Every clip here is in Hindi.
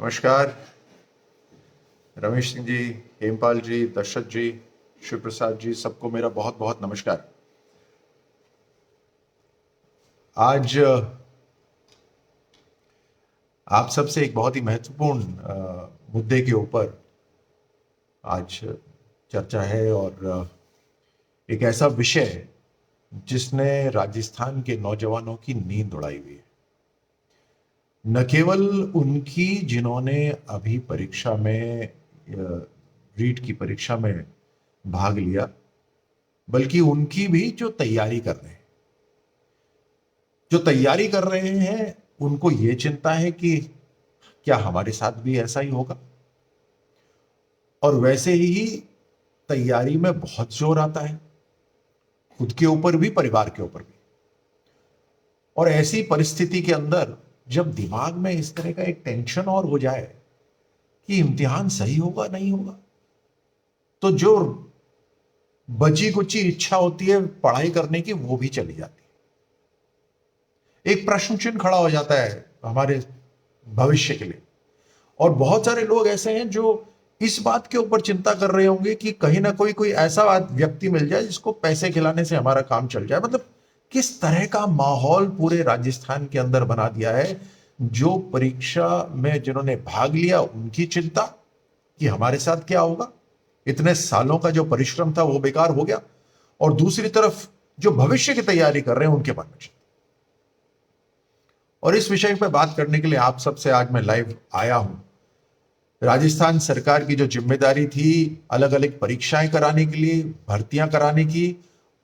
नमस्कार। रमेश सिंह जी, हेमपाल जी, दशरथ जी, शिव प्रसाद जी, सबको मेरा बहुत बहुत नमस्कार। आज आप सबसे एक बहुत ही महत्वपूर्ण मुद्दे के ऊपर आज चर्चा है और एक ऐसा विषय जिसने राजस्थान के नौजवानों की नींद उड़ाई हुई है। न केवल उनकी जिन्होंने अभी परीक्षा में रीट की परीक्षा में भाग लिया, बल्कि उनकी भी जो तैयारी कर रहे हैं, उनको ये चिंता है कि क्या हमारे साथ भी ऐसा ही होगा। और वैसे ही तैयारी में बहुत जोर आता है, खुद के ऊपर भी, परिवार के ऊपर भी। और ऐसी परिस्थिति के अंदर जब दिमाग में इस तरह का एक टेंशन और हो जाए कि इम्तिहान सही होगा नहीं होगा, तो जो बची कुची इच्छा होती है पढ़ाई करने की, वो भी चली जाती है। एक प्रश्न चिन्ह खड़ा हो जाता है हमारे भविष्य के लिए। और बहुत सारे लोग ऐसे हैं जो इस बात के ऊपर चिंता कर रहे होंगे कि कहीं ना कोई ऐसा व्यक्ति मिल जाए जिसको पैसे खिलाने से हमारा काम चल जाए। मतलब किस तरह का माहौल पूरे राजस्थान के अंदर बना दिया है। जो परीक्षा में जिन्होंने भाग लिया उनकी चिंता कि हमारे साथ क्या होगा, इतने सालों का जो परिश्रम था वो बेकार हो गया। और दूसरी तरफ जो भविष्य की तैयारी कर रहे हैं उनके मन में चिंता। और इस विषय पर बात करने के लिए आप सबसे आज मैं लाइव आया हूं। राजस्थान सरकार की जो जिम्मेदारी थी अलग अलग परीक्षाएं कराने के लिए, भर्तियां कराने की,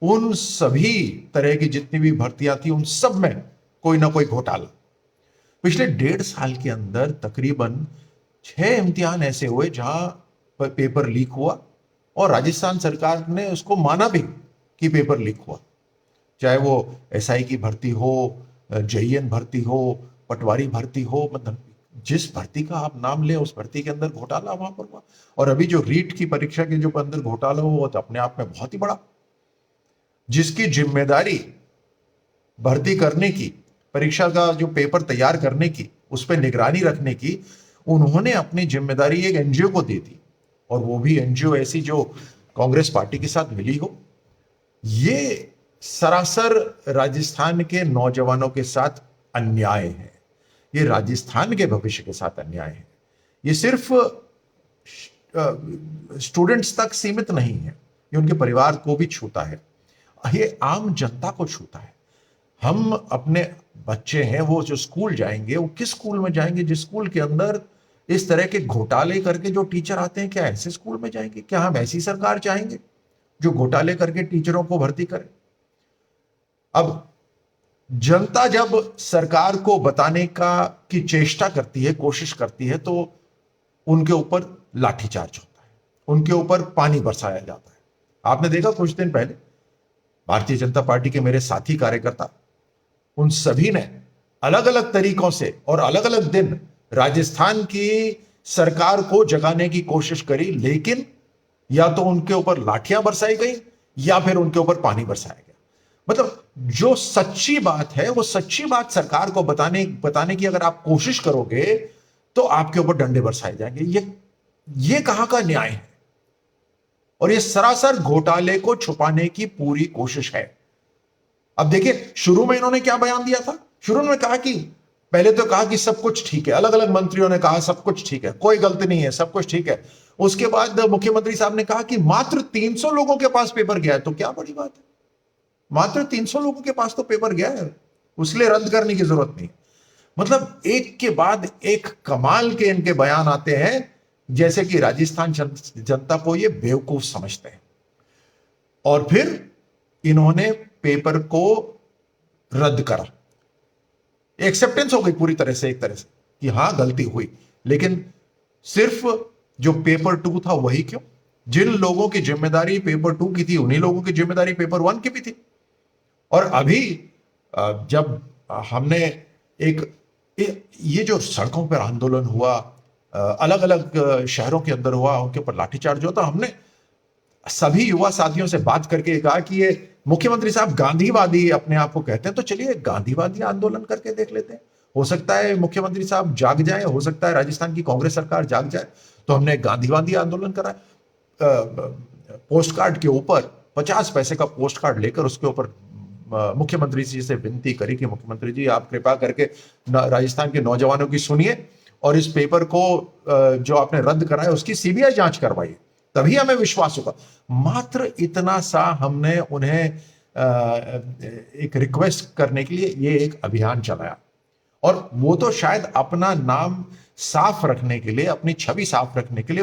उन सभी तरह की जितनी भी भर्तियां थी उन सब में कोई ना कोई घोटाला। पिछले 1.5 साल के अंदर तकरीबन 6 इम्तिहान ऐसे हुए जहां पेपर लीक हुआ और राजस्थान सरकार ने उसको माना भी कि पेपर लीक हुआ। चाहे वो एसआई की भर्ती हो, जेईएन भर्ती हो, पटवारी भर्ती हो, मतलब जिस भर्ती का आप नाम ले उस भर्ती के अंदर घोटाला वहां पर हुआ। और अभी जो रीट की परीक्षा के जो अंदर घोटाला हुआ वो तो अपने आप में बहुत ही बड़ा, जिसकी जिम्मेदारी भर्ती करने की, परीक्षा का जो पेपर तैयार करने की, उस पर निगरानी रखने की, उन्होंने अपनी जिम्मेदारी एक एनजीओ को दे दी। और वो भी एनजीओ ऐसी जो कांग्रेस पार्टी के साथ मिली हो। ये सरासर राजस्थान के नौजवानों के साथ अन्याय है। ये राजस्थान के भविष्य के साथ अन्याय है। ये सिर्फ स्टूडेंट्स तक सीमित नहीं है, ये उनके परिवार को भी छूता है, ये आम जनता को छूता है। हम अपने बच्चे हैं, वो जो स्कूल जाएंगे वो किस स्कूल में जाएंगे जिस स्कूल के अंदर इस तरह के घोटाले करके जो टीचर आते हैं? क्या ऐसे स्कूल में जाएंगे? क्या हम ऐसी सरकार चाहेंगे जो घोटाले करके टीचरों को भर्ती करे? अब जनता जब सरकार को बताने की चेष्टा करती है, कोशिश करती है, तो उनके ऊपर लाठीचार्ज होता है, उनके ऊपर पानी बरसाया जाता है। आपने देखा कुछ दिन पहले भारतीय जनता पार्टी के मेरे साथी कार्यकर्ता, उन सभी ने अलग अलग तरीकों से और अलग अलग दिन राजस्थान की सरकार को जगाने की कोशिश करी, लेकिन या तो उनके ऊपर लाठियां बरसाई गई या फिर उनके ऊपर पानी बरसाया गया। मतलब जो सच्ची बात है वो सच्ची बात सरकार को बताने की अगर आप कोशिश करोगे तो आपके ऊपर डंडे बरसाए जाएंगे। ये कहां का न्याय है? और ये सरासर घोटाले को छुपाने की पूरी कोशिश है। अब देखिए, शुरू में इन्होंने क्या बयान दिया था। शुरू में कहा कि पहले तो कहा कि सब कुछ ठीक है, अलग अलग मंत्रियों ने कहा सब कुछ ठीक है, कोई गलती नहीं है, सब कुछ ठीक है। उसके बाद मुख्यमंत्री साहब ने कहा कि मात्र 300 लोगों के पास पेपर गया है। तो क्या बड़ी बात है, मात्र 300 लोगों के पास तो पेपर गया है, उसलिए रद्द करने की जरूरत नहीं। मतलब एक के बाद एक कमाल के इनके बयान आते हैं, जैसे कि राजस्थान जनता को ये बेवकूफ समझते हैं। और फिर इन्होंने पेपर को रद्द करा। एक्सेप्टेंस हो गई पूरी तरह से, एक तरह से कि हां गलती हुई। लेकिन सिर्फ जो पेपर 2 था वही क्यों? जिन लोगों की जिम्मेदारी पेपर 2 की थी उन्हीं लोगों की जिम्मेदारी पेपर 1 की भी थी। और अभी जब हमने एक ये जो सड़कों पर आंदोलन हुआ, अलग अलग शहरों के अंदर हुआ, उनके ऊपर लाठीचार्ज हुआ, तो हमने सभी युवा साथियों से बात करके कहा कि ये मुख्यमंत्री साहब गांधीवादी अपने आप को कहते हैं, तो चलिए गांधीवादी आंदोलन करके देख लेते हैं। हो सकता है मुख्यमंत्री साहब जाग जाए, हो सकता है राजस्थान की कांग्रेस सरकार जाग जाए। तो हमने गांधीवादी आंदोलन करा, पोस्ट कार्ड के ऊपर 50 पैसे का पोस्ट कार्ड लेकर उसके ऊपर मुख्यमंत्री जी से विनती करी कि मुख्यमंत्री जी आप कृपा करके राजस्थान के नौजवानों की सुनिए और इस पेपर को जो आपने रद्द कराया उसकी सीबीआई जांच करवाइए, तभी हमें विश्वास होगा। मात्र इतना सा हमने उन्हें एक रिक्वेस्ट करने के लिए ये एक अभियान चलाया। और वो तो शायद अपना नाम साफ रखने के लिए, अपनी छवि साफ रखने के लिए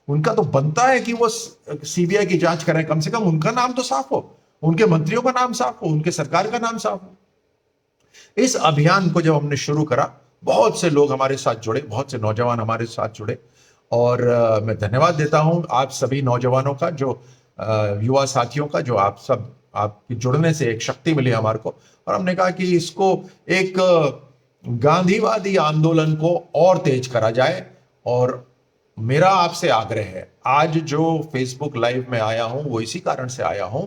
उनका तो बनता है कि वो सीबीआई की जांच करें, कम से कम उनका नाम तो साफ हो, उनके मंत्रियों का नाम साफ हो, उनके सरकार का नाम साफ हो। इस अभियान को जब हमने शुरू करा, बहुत से लोग हमारे साथ जुड़े, बहुत से नौजवान हमारे साथ जुड़े। और मैं धन्यवाद देता हूं आप सभी नौजवानों का, जो युवा साथियों का, जो आप सब, आपके जुड़ने से एक शक्ति मिली हमारे को। और हमने कहा कि इसको एक गांधीवादी आंदोलन को और तेज करा जाए। और मेरा आपसे आग्रह है, आज जो फेसबुक लाइव में आया हूं वो इसी कारण से आया हूं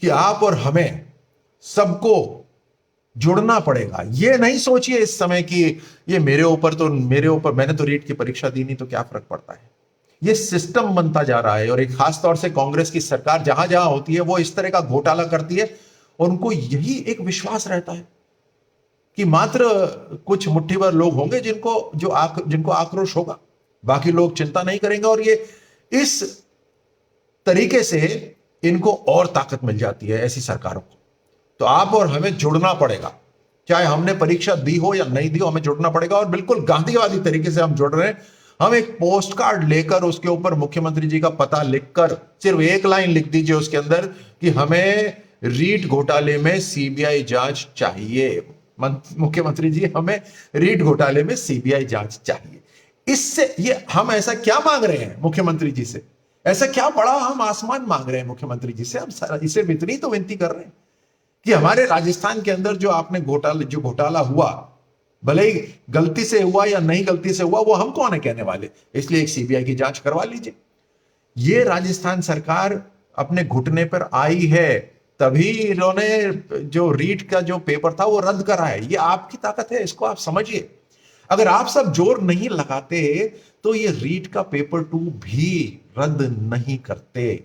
कि आप और हमें सबको जुड़ना पड़ेगा। ये नहीं सोचिए इस समय कि ये मेरे ऊपर मैंने तो रीट की परीक्षा दी नहीं तो क्या फर्क पड़ता है। ये सिस्टम बनता जा रहा है और एक खास तौर से कांग्रेस की सरकार जहां जहां होती है वो इस तरह का घोटाला करती है और उनको यही एक विश्वास रहता है कि मात्र कुछ मुट्ठी भर लोग होंगे जिनको आक्रोश होगा, बाकी लोग चिंता नहीं करेंगे। और ये इस तरीके से इनको और ताकत मिल जाती है ऐसी सरकारों को। तो आप और हमें जुड़ना पड़ेगा, चाहे हमने परीक्षा दी हो या नहीं दी हो, हमें जुड़ना पड़ेगा। और बिल्कुल गांधीवादी तरीके से हम जुड़ रहे हैं। हम एक पोस्ट कार्ड लेकर उसके ऊपर मुख्यमंत्री जी का पता लिखकर, सिर्फ एक लाइन लिख दीजिए उसके अंदर कि हमें रीट घोटाले में सीबीआई जांच चाहिए। मुख्यमंत्री जी, हमें रीट घोटाले में सीबीआई जांच चाहिए। इससे ये हम ऐसा क्या मांग रहे हैं मुख्यमंत्री जी से? ऐसा क्या बड़ा हम आसमान मांग रहे हैं मुख्यमंत्री जी से? हम इसे इतनी तो विनती कर रहे हैं कि हमारे राजस्थान के अंदर जो घोटाला हुआ, भले ही गलती से हुआ या नहीं गलती से हुआ, वो हम कौन है कहने वाले, इसलिए एक सीबीआई की जांच करवा लीजिए। ये राजस्थान सरकार अपने घुटने पर आई है, तभी इन्होंने जो रीट का जो पेपर था वो रद्द करा है। ये आपकी ताकत है, इसको आप समझिए। अगर आप सब जोर नहीं लगाते तो ये रीट का पेपर 2 भी रद्द नहीं करते।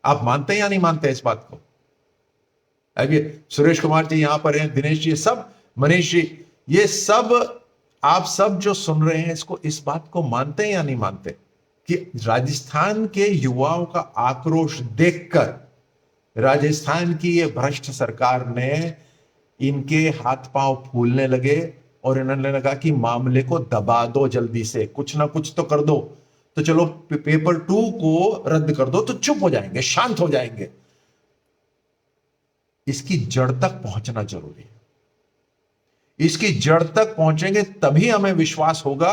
आप मानते हैं या नहीं मानते इस बात को? अभी सुरेश कुमार जी यहां पर हैं, दिनेश जी, सब, मनीष जी, ये सब आप सब जो सुन रहे हैं इसको, इस बात को मानते हैं या नहीं मानते कि राजस्थान के युवाओं का आक्रोश देखकर राजस्थान की ये भ्रष्ट सरकार ने इनके हाथ पांव फूलने लगे और इन्होंने लगा कि मामले को दबा दो, जल्दी से कुछ ना कुछ तो कर दो, तो चलो पेपर 2 को रद्द कर दो तो चुप हो जाएंगे, शांत हो जाएंगे। इसकी जड़ तक पहुंचना जरूरी है। इसकी जड़ तक पहुंचेंगे तभी हमें विश्वास होगा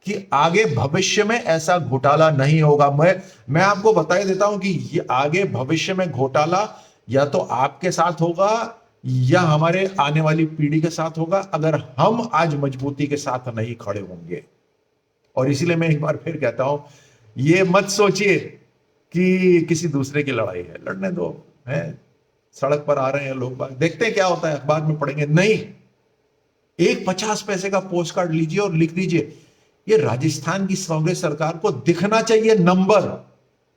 कि आगे भविष्य में ऐसा घोटाला नहीं होगा। मैं आपको बता ही देता हूं कि ये आगे भविष्य में घोटाला या तो आपके साथ होगा या हमारे आने वाली पीढ़ी के साथ होगा, अगर हम आज मजबूती के साथ नहीं खड़े होंगे। और इसीलिए मैं एक बार फिर कहता हूं, ये मत सोचिए कि किसी दूसरे की लड़ाई है, लड़ने दो। है सड़क पर आ रहे हैं लोग, देखते हैं क्या होता है, अखबार में पढ़ेंगे। नहीं, एक 50 पैसे का पोस्ट कार्ड लीजिए और लिख दीजिए। ये राजस्थान की कांग्रेस सरकार को दिखना चाहिए नंबर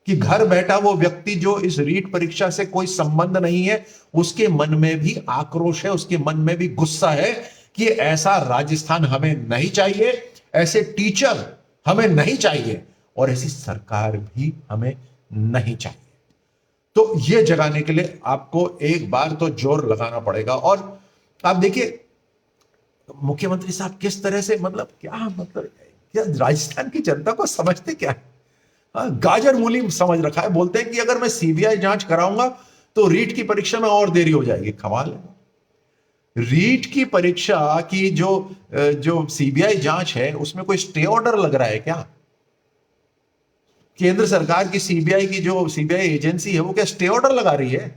कि घर बैठा वो व्यक्ति जो इस रीट परीक्षा से कोई संबंध नहीं है, उसके मन में भी आक्रोश है, उसके मन में भी गुस्सा है कि ऐसा राजस्थान हमें नहीं चाहिए, ऐसे टीचर हमें नहीं चाहिए और ऐसी सरकार भी हमें नहीं चाहिए। तो ये जगाने के लिए आपको एक बार तो जोर लगाना पड़ेगा। और आप देखिए मुख्यमंत्री साहब किस तरह से, क्या राजस्थान की जनता को समझते क्या है? गाजर मूली समझ रखा है। बोलते हैं कि अगर मैं सीबीआई जांच कराऊंगा तो रीट की परीक्षा में और देरी हो जाएगी। कमाल है। रीट की परीक्षा की जो सीबीआई जांच है उसमें कोई स्टे ऑर्डर लग रहा है क्या? केंद्र सरकार की सीबीआई एजेंसी है वो क्या स्टे ऑर्डर लगा रही है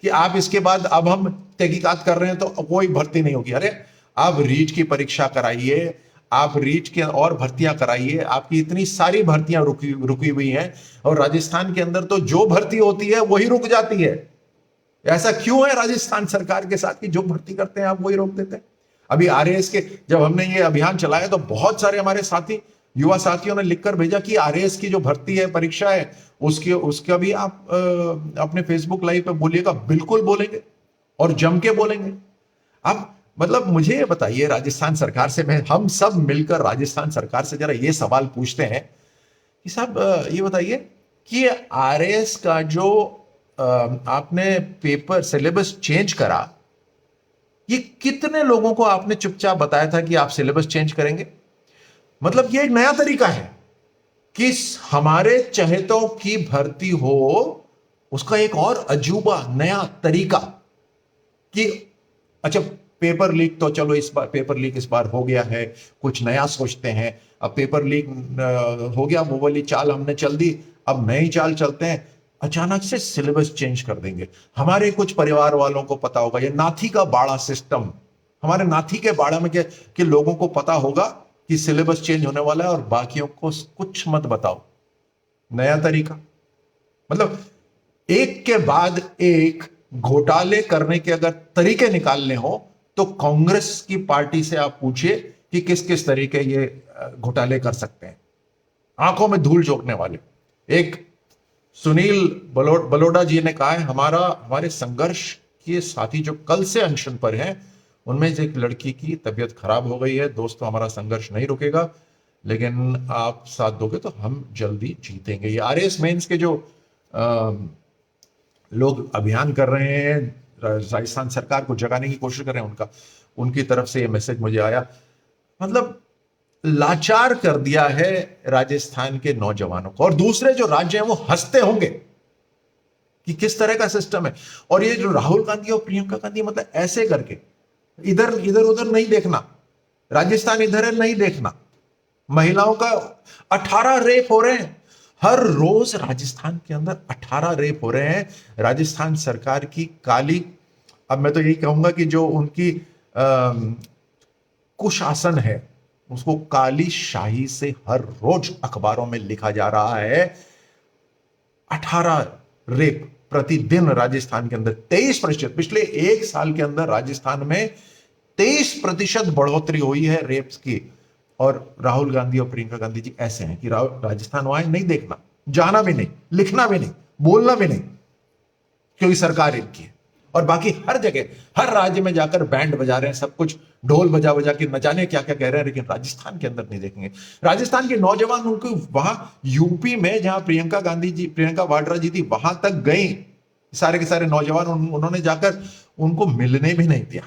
कि आप इसके बाद, अब हम तहकीकात कर रहे हैं तो कोई भर्ती नहीं होगी? अरे आप रीट की परीक्षा कराइए, आप रीट के और भर्तियां कराइए। आपकी इतनी सारी भर्तियां रुकी हुई हैं और राजस्थान के अंदर तो जो भर्ती होती है वही रुक जाती है। ऐसा क्यों है राजस्थान सरकार के साथ कि जो भर्ती करते हैं आप वही रोक देते हैं? अभी आरएएस के जब हमने ये अभियान चलाया तो बहुत सारे हमारे साथी, युवा साथियों ने लिखकर भेजा कि आरएएस की जो भर्ती है, परीक्षा है, उसकी उसका भी आप अपने फेसबुक लाइव पे बोलिएगा। बिल्कुल बोलेंगे और जम के बोलेंगे। अब मतलब मुझे ये बताइए, राजस्थान सरकार से मैं, हम सब मिलकर राजस्थान सरकार से जरा ये सवाल पूछते हैं कि साहब ये बताइए कि आरएएस का जो आपने पेपर सिलेबस चेंज करा, ये कितने लोगों को आपने चुपचाप बताया था कि आप सिलेबस चेंज करेंगे? मतलब ये एक नया तरीका है कि हमारे चहेतों की भर्ती हो, उसका एक और अजूबा नया तरीका कि अच्छा पेपर लीक तो चलो इस बार पेपर लीक इस बार हो गया है, कुछ नया सोचते हैं। अब पेपर लीक हो गया, वो वाली चाल हमने चल दी, अब नई चाल चलते हैं। अचानक से सिलेबस चेंज कर देंगे। हमारे कुछ परिवार वालों को पता होगा, ये नाथी का बाड़ा सिस्टम, हमारे नाथी के बाड़ा में के लोगों को पता होगा कि सिलेबस चेंज होने वाला है और बाकियों को कुछ मत बताओ। नया तरीका, मतलब एक के बाद एक घोटाले करने के अगर तरीके निकालने हो तो कांग्रेस की पार्टी से आप पूछिए कि किस किस तरीके ये घोटाले कर सकते हैं। आंखों में धूल झोंकने वाले। एक सुनील बलोडा जी ने कहा है, हमारे संघर्ष के साथी जो कल से अनशन पर हैं, उनमें से एक लड़की की तबीयत खराब हो गई है। दोस्तों, हमारा संघर्ष नहीं रुकेगा, लेकिन आप साथ दोगे तो हम जल्दी जीतेंगे। ये आरएएस मेंस के जो लोग अभियान कर रहे हैं, राजस्थान सरकार को जगाने की कोशिश कर रहे हैं, उनकी तरफ से ये मैसेज मुझे आया। मतलब लाचार कर दिया है राजस्थान के नौजवानों को। और दूसरे जो राज्य हैं वो हंसते होंगे कि किस तरह का सिस्टम है। और ये जो राहुल गांधी और प्रियंका गांधी, मतलब ऐसे करके इधर इधर उधर नहीं देखना, राजस्थान इधर है नहीं देखना। महिलाओं का 18 रेप हो रहे हैं हर रोज राजस्थान के अंदर, 18 रेप हो रहे हैं। राजस्थान सरकार की काली, अब मैं तो यही कहूंगा कि जो उनकी कुशासन है, उसको काली शाही से हर रोज अखबारों में लिखा जा रहा है। 18 रेप प्रतिदिन राजस्थान के अंदर, 23%, पिछले एक साल के अंदर राजस्थान में 23% बढ़ोतरी हुई है रेप्स की। और राहुल गांधी और प्रियंका गांधी जी ऐसे हैं कि राजस्थान वहां नहीं देखना, जाना भी नहीं, लिखना भी नहीं, बोलना भी नहीं, क्योंकि सरकार इनकी है। और बाकी हर जगह, हर राज्य में जाकर बैंड बजा रहे हैं, सब कुछ ढोल बजा बजा के न जाने क्या क्या कह रहे हैं, लेकिन राजस्थान के अंदर नहीं देखेंगे। राजस्थान के नौजवान उनको वहां यूपी में जहां प्रियंका वाड्रा जी थी, वहां तक गई, सारे के सारे नौजवान, उन्होंने जाकर उनको मिलने भी नहीं दिया।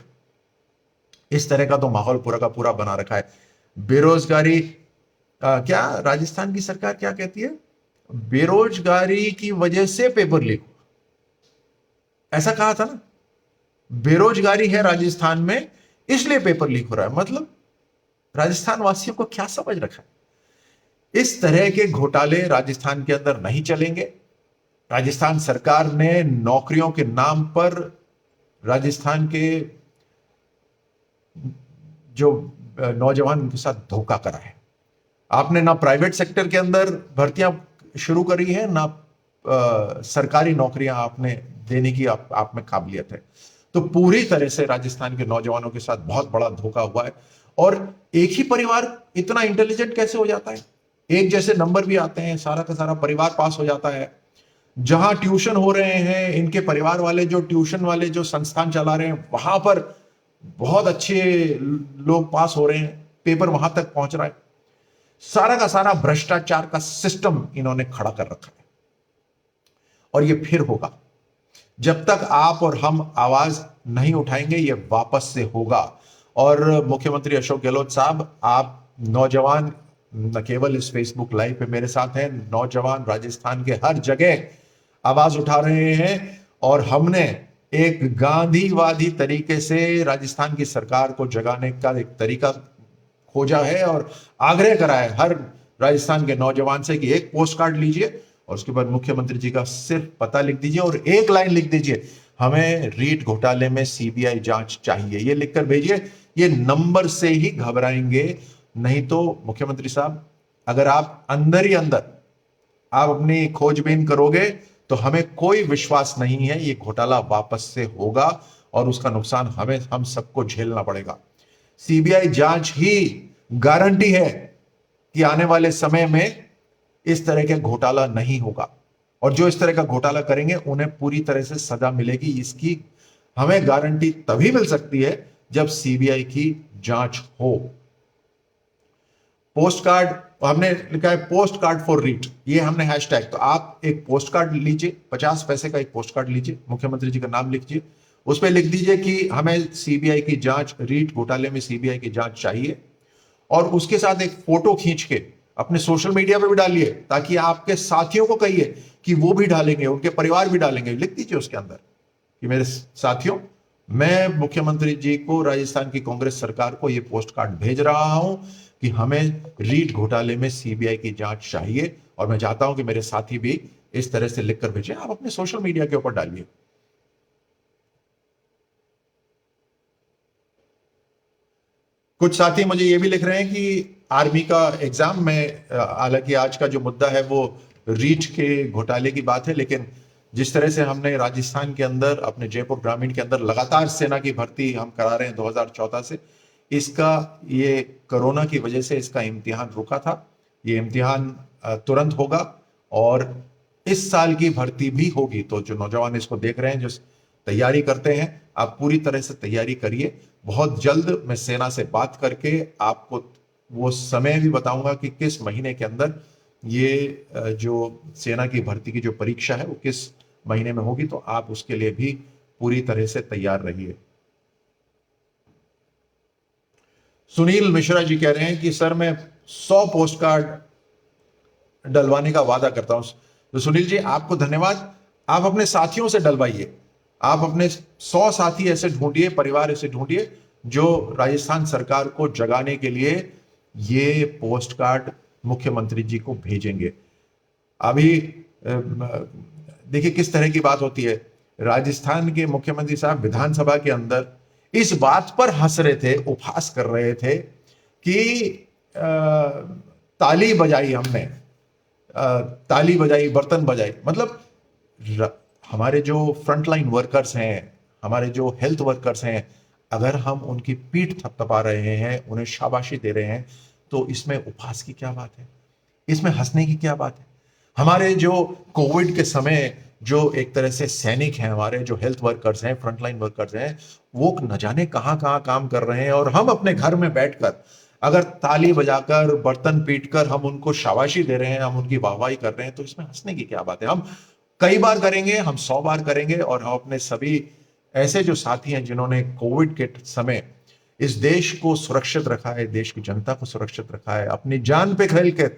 इस तरह का तो माहौल पूरा का पूरा बना रखा है। बेरोजगारी, क्या राजस्थान की सरकार क्या कहती है, बेरोजगारी की वजह से पेपर लीक, ऐसा कहा था ना। बेरोजगारी है राजस्थान में, इसलिए पेपर लीक हो रहा है। मतलब राजस्थान वासियों को क्या समझ रखा है? इस तरह के घोटाले राजस्थान के अंदर नहीं चलेंगे। राजस्थान सरकार ने नौकरियों के नाम पर राजस्थान के जो नौजवान, उनके साथ धोखा करा है। आपने ना प्राइवेट सेक्टर के अंदर भर्तियां शुरू करी है, ना सरकारी नौकरियां आपने देने की आप में काबिलियत है। तो पूरी तरह से राजस्थान के नौजवानों के साथ बहुत बड़ा धोखा हुआ है। और एक ही परिवार इतना इंटेलिजेंट कैसे हो जाता है? एक जैसे नंबर भी आते हैं, सारा का सारा परिवार पास हो जाता है। जहां ट्यूशन हो रहे हैं, इनके परिवार वाले जो ट्यूशन वाले जो संस्थान चला रहे हैं, वहां पर बहुत अच्छे लोग पास हो रहे हैं, पेपर वहां तक पहुंच रहा है। सारा का सारा भ्रष्टाचार का सिस्टम इन्होंने खड़ा कर रखा है। और ये फिर होगा, जब तक आप और हम आवाज नहीं उठाएंगे, ये वापस से होगा। और मुख्यमंत्री अशोक गहलोत साहब, आप नौजवान न केवल इस फेसबुक लाइव पे मेरे साथ हैं, नौजवान राजस्थान के हर जगह आवाज उठा रहे हैं। और हमने एक गांधीवादी तरीके से राजस्थान की सरकार को जगाने का एक तरीका खोजा है और आग्रह करा है हर राजस्थान के नौजवान से कि एक पोस्ट कार्ड लीजिए और उसके बाद मुख्यमंत्री जी का सिर्फ पता लिख दीजिए और एक लाइन लिख दीजिए, हमें रीट घोटाले में सीबीआई जांच चाहिए। ये लिखकर भेजिए। ये नंबर से ही घबराएंगे। नहीं तो मुख्यमंत्री साहब, अगर आप अंदर ही अंदर आप अपनी खोजबीन करोगे तो हमें कोई विश्वास नहीं है ये घोटाला वापस से होगा और उसका नुकसान हमें हम सबको झेलना पड़ेगा। सीबीआई जांच ही गारंटी है कि आने वाले समय में इस तरह के घोटाला नहीं होगा, और जो इस तरह का घोटाला करेंगे उन्हें पूरी तरह से सजा मिलेगी। इसकी हमें गारंटी तभी मिल सकती है जब सीबीआई की जांच हो। पोस्ट कार्ड, हमने लिखा है पोस्ट कार्ड फॉर रीट, ये हमने हैशटैग, तो आप एक पोस्ट कार्ड लीजिए, 50 पैसे का एक पोस्ट कार्ड लीजिए, मुख्यमंत्री जी का नाम लिखिए, उस पर लिख दीजिए कि हमें सीबीआई की जांच, रीट घोटाले में सीबीआई की जांच चाहिए, और उसके साथ एक फोटो खींच के अपने सोशल मीडिया पे भी डालिए, ताकि आपके साथियों को कहिए कि वो भी डालेंगे, उनके परिवार भी डालेंगे। लिख दीजिए उसके अंदर कि मेरे साथियों, मैं मुख्यमंत्री जी को, राजस्थान की कांग्रेस सरकार को ये पोस्ट कार्ड भेज रहा हूं कि हमें रीट घोटाले में सीबीआई की जांच चाहिए, और मैं चाहता हूं कि मेरे साथी भी इस तरह से लिखकर भेजें। आप अपने सोशल मीडिया के ऊपर डालिए। कुछ साथी मुझे ये भी लिख रहे हैं कि आर्मी का एग्जाम में, हालांकि आज का जो मुद्दा है वो रीट के घोटाले की बात है, लेकिन जिस तरह से हमने राजस्थान के अंदर, अपने जयपुर ग्रामीण के अंदर लगातार सेना की भर्ती हम करा रहे हैं 2014 से, इसका, ये कोरोना की वजह से इसका इम्तिहान रुका था। ये इम्तिहान तुरंत होगा, और इस साल की भर्ती भी होगी। तो जो नौजवान इसको देख रहे हैं, जो तैयारी करते हैं, आप पूरी तरह से तैयारी करिए। बहुत जल्द मैं सेना से बात करके आपको वो समय भी बताऊंगा कि किस महीने के अंदर ये जो सेना की भर्ती की जो परीक्षा है वो किस महीने में होगी, तो आप उसके लिए भी पूरी तरह से तैयार रहिए। सुनील मिश्रा जी कह रहे हैं कि सर मैं 100 पोस्ट कार्ड डलवाने का वादा करता हूं। तो सुनील जी, आपको धन्यवाद। आप अपने साथियों से डलवाइए, आप अपने 100 साथी ऐसे ढूंढिए, परिवार ऐसे ढूंढिए जो राजस्थान सरकार को जगाने के लिए ये पोस्ट कार्ड मुख्यमंत्री जी को भेजेंगे। अभी देखिए किस तरह की बात होती है। राजस्थान के मुख्यमंत्री साहब विधानसभा के अंदर इस बात पर हंस रहे थे, उपहास कर रहे थे कि ताली बजाई हमने, ताली बजाई, बर्तन बजाई, मतलब हमारे जो फ्रंटलाइन वर्कर्स हैं, हमारे जो हेल्थ वर्कर्स हैं, अगर हम उनकी पीठ थपथपा रहे हैं, उन्हें शाबाशी दे रहे हैं, तो इसमें उपहास की क्या बात है, इसमें हंसने की क्या बात है। हमारे जो कोविड के समय जो एक तरह से सैनिक हैं, हमारे जो हेल्थ वर्कर्स हैं, फ्रंटलाइन वर्कर्स हैं, वो न जाने कहां कहां काम कर रहे हैं, और हम अपने घर में बैठकर अगर ताली बजाकर, बर्तन पीटकर हम उनको शाबाशी दे रहे हैं, हम उनकी वाहवाही कर रहे हैं, तो इसमें हंसने की क्या बात है। हम कई बार करेंगे, हम 100 बार करेंगे, और हम अपने सभी ऐसे जो साथी हैं जिन्होंने कोविड के समय इस देश को सुरक्षित रखा है, देश की जनता को सुरक्षित रखा है, अपनी जान पे खेल के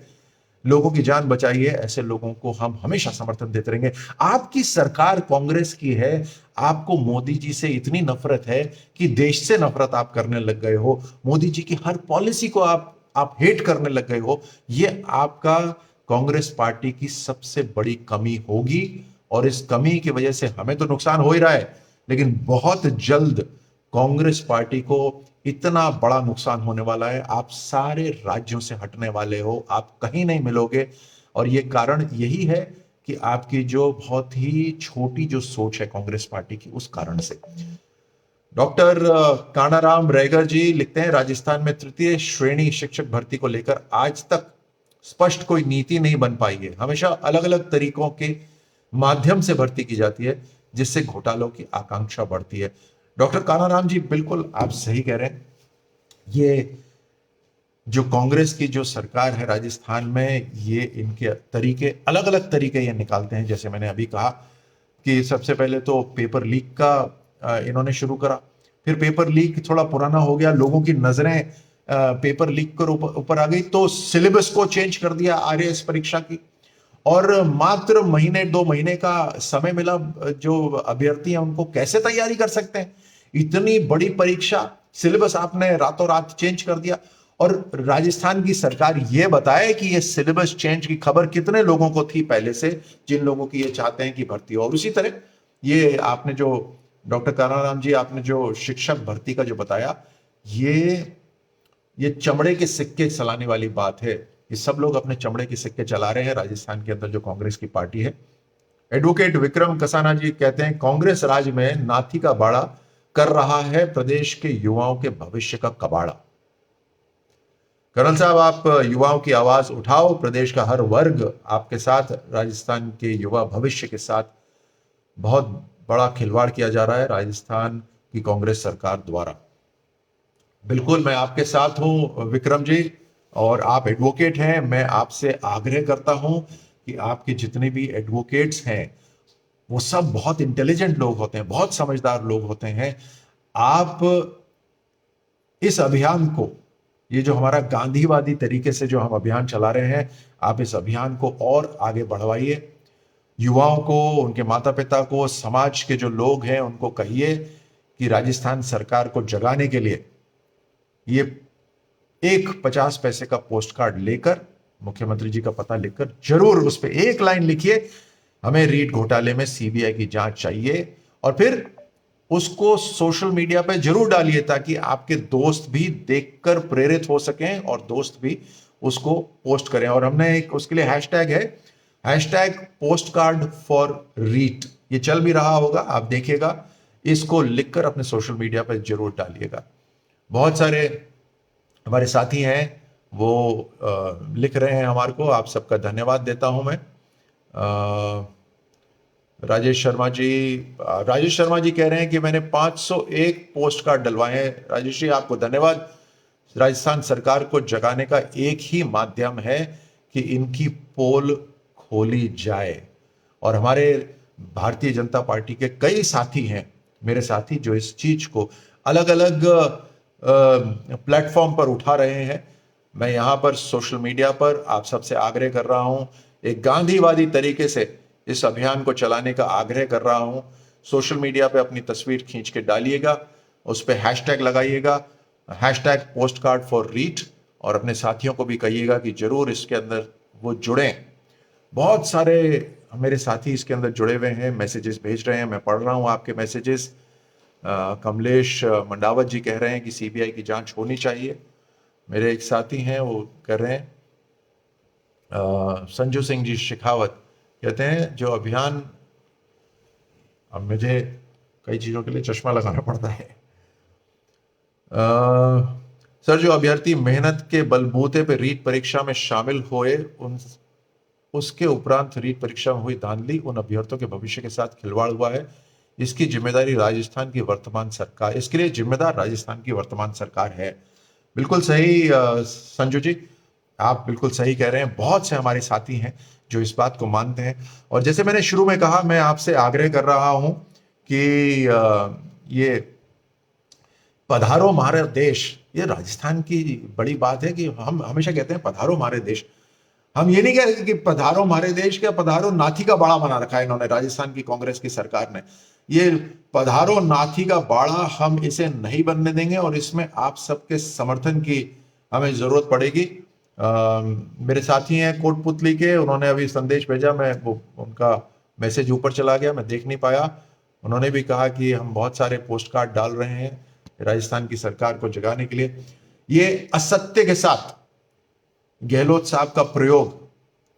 लोगों की जान बचाई है, ऐसे लोगों को हम हमेशा समर्थन देते रहेंगे। आपकी सरकार कांग्रेस की है, आपको मोदी जी से इतनी नफरत है कि देश से नफरत आप करने लग गए हो, मोदी जी की हर पॉलिसी को आप हेट करने लग गए हो। ये आपका कांग्रेस पार्टी की सबसे बड़ी कमी होगी, और इस कमी की वजह से हमें तो नुकसान हो ही रहा है, लेकिन बहुत जल्द कांग्रेस पार्टी को इतना बड़ा नुकसान होने वाला है। आप सारे राज्यों से हटने वाले हो, आप कहीं नहीं मिलोगे, और ये कारण यही है कि आपकी जो बहुत ही छोटी जो सोच है कांग्रेस पार्टी की, उस कारण से। डॉक्टर कानाराम रैगर जी लिखते हैं, राजस्थान में तृतीय श्रेणी शिक्षक भर्ती को लेकर आज तक स्पष्ट कोई नीति नहीं बन पाई है। हमेशा अलग अलग तरीकों के माध्यम से भर्ती की जाती है, जिससे घोटालों की आकांक्षा बढ़ती है। डॉक्टर कानाराम जी, बिल्कुल आप सही कह रहे हैं। ये जो कांग्रेस की जो सरकार है राजस्थान में, ये इनके तरीके, अलग अलग तरीके ये निकालते हैं। जैसे मैंने अभी कहा कि सबसे पहले तो पेपर लीक का इन्होंने शुरू करा, फिर पेपर लीक थोड़ा पुराना हो गया, लोगों की नजरें पेपर लीक कर ऊपर आ गई, तो सिलेबस को चेंज कर दिया आरएएस परीक्षा की, और मात्र महीने 2 महीने का समय मिला। जो अभ्यर्थी हैं उनको कैसे तैयारी कर सकते हैं, इतनी बड़ी परीक्षा, सिलेबस आपने रातों रात चेंज कर दिया। और राजस्थान की सरकार ये बताए कि ये सिलेबस चेंज की खबर कितने लोगों को थी पहले से, जिन लोगों की ये चाहते हैं कि भर्ती हो। और उसी तरह ये आपने जो डॉक्टर कानाराम जी, आपने जो शिक्षक भर्ती का जो बताया, ये चमड़े के सिक्के चलाने वाली बात है। ये सब लोग अपने चमड़े के सिक्के चला रहे हैं राजस्थान के अंदर, जो कांग्रेस की पार्टी है। एडवोकेट विक्रम कसाना जी कहते हैं, कांग्रेस राज में नाथी का बाड़ा कर रहा है प्रदेश के युवाओं के भविष्य का कबाड़ा। कर्नल साहब, आप युवाओं की आवाज उठाओ, प्रदेश का हर वर्ग आपके साथ, राजस्थान के युवा भविष्य के साथ बहुत बड़ा खिलवाड़ किया जा रहा है राजस्थान की कांग्रेस सरकार द्वारा। बिल्कुल मैं आपके साथ हूं विक्रम जी, और आप एडवोकेट हैं। मैं आपसे आग्रह करता हूं कि आपके जितने भी एडवोकेट्स हैं वो सब बहुत इंटेलिजेंट लोग होते हैं, बहुत समझदार लोग होते हैं। आप इस अभियान को, ये जो हमारा गांधीवादी तरीके से जो हम अभियान चला रहे हैं, आप इस अभियान को और आगे बढ़वाइए। युवाओं को, उनके माता पिता को, समाज के जो लोग हैं उनको कहिए कि राजस्थान सरकार को जगाने के लिए ये एक 50 पैसे का पोस्ट कार्ड लेकर, मुख्यमंत्री जी का पता लिखकर जरूर उस पर एक लाइन लिखिए, हमें रीट घोटाले में सीबीआई की जांच चाहिए, और फिर उसको सोशल मीडिया पे जरूर डालिए ताकि आपके दोस्त भी देखकर प्रेरित हो सकें और दोस्त भी उसको पोस्ट करें। और हमने एक उसके लिए हैशटैग है, hashtag postcard for REET, ये चल भी रहा होगा, आप देखिएगा, इसको लिखकर अपने सोशल मीडिया पर जरूर डालिएगा। बहुत सारे हमारे साथी हैं वो लिख रहे हैं हमारे को, आप सबका धन्यवाद देता हूं मैं। राजेश शर्मा जी कह रहे हैं कि मैंने 501 पोस्ट कार्ड डलवाए हैं। राजेश जी, आपको धन्यवाद। राजस्थान सरकार को जगाने का एक ही माध्यम है कि इनकी पोल खोली जाए, और हमारे भारतीय जनता पार्टी के कई साथी हैं, मेरे साथी, जो इस चीज को अलग अलग प्लेटफॉर्म पर उठा रहे हैं। मैं यहां पर सोशल मीडिया पर आप सबसे आग्रह कर रहा हूं, एक गांधीवादी तरीके से इस अभियान को चलाने का आग्रह कर रहा हूं। सोशल मीडिया पे अपनी तस्वीर खींच के डालिएगा, उस पर हैशटैग लगाइएगा, hashtag postcard for REET, और अपने साथियों को भी कहिएगा कि जरूर इसके अंदर वो जुड़ें। बहुत सारे मेरे साथी इसके अंदर जुड़े हुए हैं, मैसेजेस भेज रहे हैं, मैं पढ़ रहा हूं आपके मैसेजेस। कमलेश मंडावत जी कह रहे हैं कि सीबीआई की जांच होनी चाहिए। मेरे एक साथी हैं वो कर रहे हैं, संजू सिंह जी शेखावत कहते हैं जो अभियान, अब मुझे कई चीजों के लिए चश्मा लगाना पड़ता है। सर, जो अभ्यर्थी मेहनत के बलबूते पे रीट परीक्षा में शामिल हुए, उसके उपरांत रीट परीक्षा में हुई धांधली, उन अभ्यर्थियों के भविष्य के साथ खिलवाड़ हुआ है। इसकी जिम्मेदारी राजस्थान की वर्तमान सरकार, इसके लिए जिम्मेदार राजस्थान की वर्तमान सरकार है। बिल्कुल सही संजू जी, आप बिल्कुल सही कह रहे हैं। बहुत से हमारे साथी हैं जो इस बात को मानते हैं, और जैसे मैंने शुरू में कहा, मैं आपसे आग्रह कर रहा हूं कि ये पधारो हमारे देश, ये राजस्थान की बड़ी बात है कि हम हमेशा कहते हैं पधारो हमारे देश। हम ये नहीं कह रहे कि पधारो हमारे देश, क्या पधारो नाथी का बाड़ा बना रखा है इन्होंने, राजस्थान की कांग्रेस की सरकार ने। ये पधारो नाथी का बाड़ा हम इसे नहीं बनने देंगे, और इसमें आप सबके समर्थन की हमें जरूरत पड़ेगी। मेरे साथी हैं कोटपुतली के, उन्होंने अभी संदेश भेजा, मैं वो उनका मैसेज ऊपर चला गया, मैं देख नहीं पाया। उन्होंने भी कहा कि हम बहुत सारे पोस्ट कार्ड डाल रहे हैं राजस्थान की सरकार को जगाने के लिए। ये असत्य के साथ गहलोत साहब का प्रयोग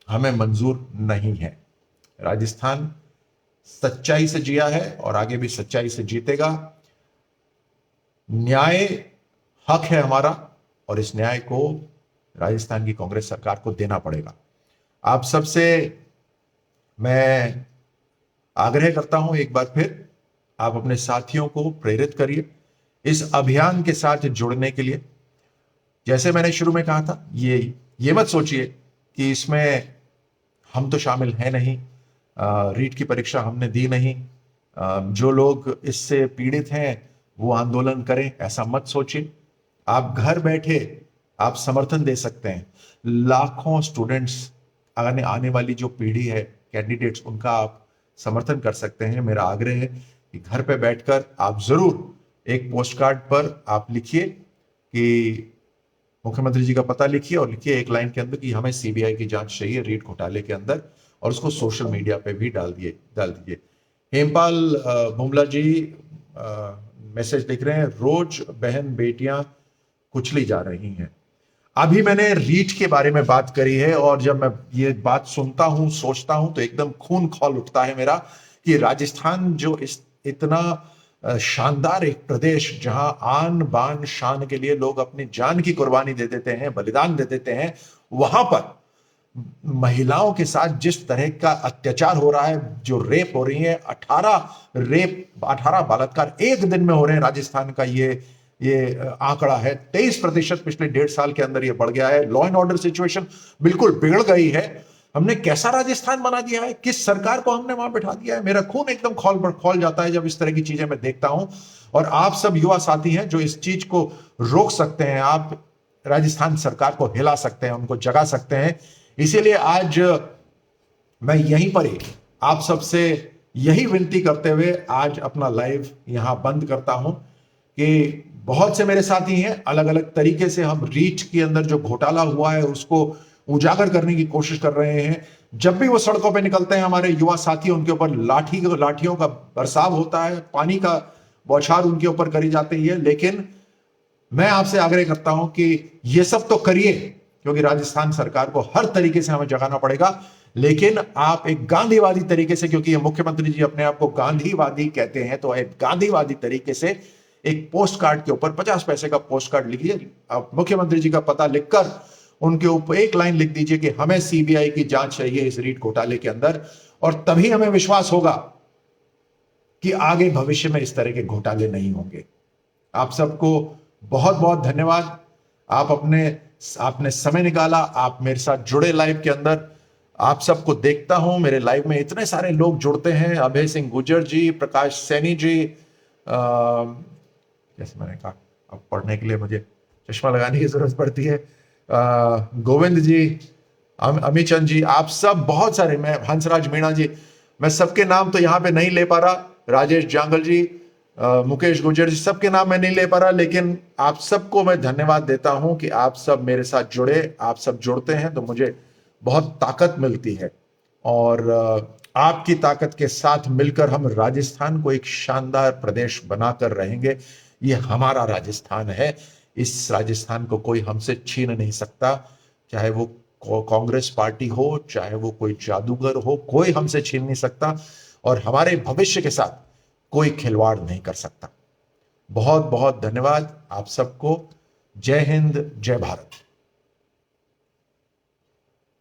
हमें मंजूर नहीं है। राजस्थान सच्चाई से जिया है और आगे भी सच्चाई से जीतेगा। न्याय हक है हमारा, और इस न्याय को राजस्थान की कांग्रेस सरकार को देना पड़ेगा। आप सबसे मैं आग्रह करता हूं एक बार फिर, आप अपने साथियों को प्रेरित करिए इस अभियान के साथ जुड़ने के लिए। जैसे मैंने शुरू में कहा था, ये मत सोचिए कि इसमें हम तो शामिल हैं नहीं, रीट की परीक्षा हमने दी नहीं, जो लोग इससे पीड़ित हैं वो आंदोलन करें, ऐसा मत सोचिए। आप घर बैठे आप समर्थन दे सकते हैं। लाखों स्टूडेंट्स, आने वाली जो पीढ़ी है कैंडिडेट्स, उनका आप समर्थन कर सकते हैं। मेरा आग्रह है कि घर पे बैठकर आप जरूर एक पोस्ट कार्ड पर आप लिखिए कि मुख्यमंत्री जी का पता लिखिए, और लिखिए एक लाइन के अंदर कि हमें सीबीआई की जांच चाहिए रीट घोटाले के अंदर, और उसको सोशल मीडिया पे भी डाल दीजिए। हेमपाल बुमला जी मैसेज लिख रहे हैं, रोज बहन बेटियां कुचली जा रही हैं। अभी मैंने रीट के बारे में बात करी है, और जब मैं ये बात सुनता हूं, सोचता हूं, तो एकदम खून खौल उठता है मेरा कि राजस्थान जो इस इतना शानदार एक प्रदेश, जहां आन बान शान के लिए लोग अपनी जान की कुर्बानी दे देते हैं, बलिदान दे देते हैं, वहां पर महिलाओं के साथ जिस तरह का अत्याचार हो रहा है, जो रेप हो रही है, 18 बलात्कार एक दिन में हो रहे हैं, राजस्थान का ये आंकड़ा है। 23% पिछले 1.5 साल के अंदर ये बढ़ गया है। लॉ एंड ऑर्डर सिचुएशन बिल्कुल बिगड़ गई है। हमने कैसा राजस्थान बना दिया है, किस सरकार को हमने वहां बैठा दिया है। मेरा खून एकदम खौल जाता है जब इस तरह की चीजें मैं देखता हूं। और आप सब युवा साथी हैं जो इस चीज को रोक सकते हैं, आप राजस्थान सरकार को हिला सकते हैं, उनको जगा सकते हैं। इसीलिए आज मैं यहीं पर ही आप सबसे यही विनती करते हुए आज अपना लाइव यहां बंद करता हूं कि बहुत से मेरे साथी हैं, अलग अलग तरीके से हम रीट के अंदर जो घोटाला हुआ है उसको उजागर करने की कोशिश कर रहे हैं। जब भी वो सड़कों पे निकलते हैं, हमारे युवा साथी, उनके ऊपर लाठियों का बरसाव होता है, पानी का बौछार उनके ऊपर करी जाती है। लेकिन मैं आपसे आग्रह करता हूं कि ये सब तो करिए, क्योंकि राजस्थान सरकार को हर तरीके से हमें जगाना पड़ेगा। लेकिन आप एक गांधीवादी तरीके से, क्योंकि ये मुख्यमंत्री जी अपने आप को गांधीवादी कहते हैं, तो एक गांधीवादी तरीके से एक पोस्ट कार्ड के ऊपर 50 पैसे का पोस्ट कार्ड लिखिए, आप मुख्यमंत्री जी का पता लिखकर उनके ऊपर एक लाइन लिख दीजिए कि हमें सीबीआई की जांच चाहिए इस रीट घोटाले के अंदर। और तभी हमें विश्वास होगा कि आगे भविष्य में इस तरह के घोटाले नहीं होंगे। आप सबको बहुत बहुत धन्यवाद। आपने समय निकाला, आप मेरे साथ जुड़े लाइव के अंदर। आप सबको देखता हूं, मेरे लाइव में इतने सारे लोग जुड़ते हैं। अभय सिंह गुर्जर जी, प्रकाश सैनी जी, जैसे मैंने कहा, अब पढ़ने के लिए मुझे चश्मा लगाने की जरूरत पड़ती है, गोविंद जी, अमित चंद जी, आप सब बहुत सारे, मैं हंसराज मीणा जी, मैं सबके नाम तो यहाँ पे नहीं ले पा रहा, राजेश जांगल जी, मुकेश गुर्जर जी, सबके नाम मैं नहीं ले पा रहा, लेकिन आप सबको मैं धन्यवाद देता हूं कि आप सब मेरे साथ जुड़े, आप सब जुड़ते हैं तो मुझे बहुत ताकत मिलती है। और आपकी ताकत के साथ मिलकर हम राजस्थान को एक शानदार प्रदेश बनाकर रहेंगे। ये हमारा राजस्थान है, इस राजस्थान को कोई हमसे छीन नहीं सकता, चाहे वो कांग्रेस पार्टी हो, चाहे वो कोई जादूगर हो, कोई हमसे छीन नहीं सकता। और हमारे भविष्य के साथ कोई खिलवाड़ नहीं कर सकता। बहुत बहुत धन्यवाद आप सबको। जय हिंद, जय भारत।